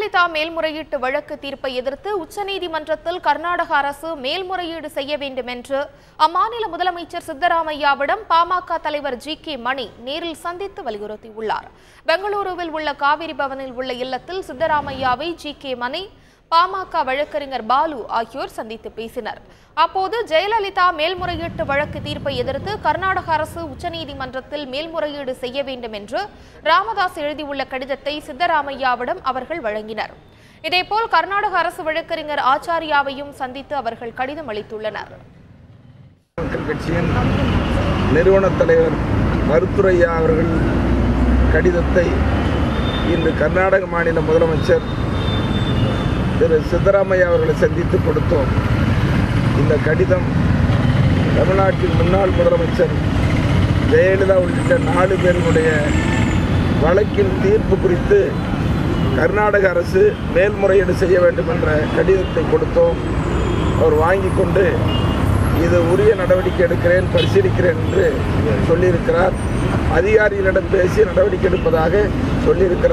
ஜெயலலிதா மேல்முறையீட்டு வழக்கு தீர்ப்பை எதிர்த்து உச்சநீதிமன்றத்தில் கர்நாடக அரசு மேல்முறையீடு செய்ய வேண்டும் என்று அம்மாநில முதலமைச்சர் சித்தராமையாவிடம் பாமக தலைவர் ஜி.கே. மணி நேரில் சந்தித்து வலியுறுத்தியுள்ளார். பெங்களூருவில் உள்ள காவிரி பவனில் உள்ள இல்லத்தில் சித்தராமையாவை ஜி.கே. மணி, பாமக வழக்கறிஞர் பாலு ஆகியோர் சந்தித்து பேசினர். அப்போது ஜெயலலிதா மேல்முறையீட்டு வழக்கு தீர்ப்பை எதிர்த்து கர்நாடக அரசு உச்சநீதிமன்றத்தில் மேல்முறையீடு செய்ய வேண்டும் என்று ராமதாஸ் எழுதியுள்ள கடிதத்தை சித்தராமையாவிடம் அவர்கள் வழங்கினர். இதேபோல் கர்நாடக அரசு வழக்கறிஞர் ஆச்சாரியாவையும் சந்தித்து அவர்கள் கடிதம் அளித்துள்ளனர். கட்சியின் நிறுவன தலைவர் மருத்துரையா அவர்கள் கடிதத்தை இன்று கர்நாடக மாநில முதலமைச்சர் திரு சித்தராமையா அவர்களை சந்தித்து கொடுத்தோம். இந்த கடிதம் தமிழ்நாட்டின் முன்னாள் முதலமைச்சர் ஜெயலலிதா உள்ளிட்ட 4 பேருடைய வழக்கின் தீர்ப்பு குறித்து கர்நாடக அரசு மேல்முறையீடு செய்ய வேண்டும் என்ற கடிதத்தை கொடுத்தோம். அவர் வாங்கி கொண்டு இது உரிய நடவடிக்கை எடுக்கிறேன், பரிசீலிக்கிறேன் என்று சொல்லியிருக்கிறார். அதிகாரிகளிடம் பேசி நடவடிக்கை எடுப்பதாக சொல்லியிருக்கிறார்.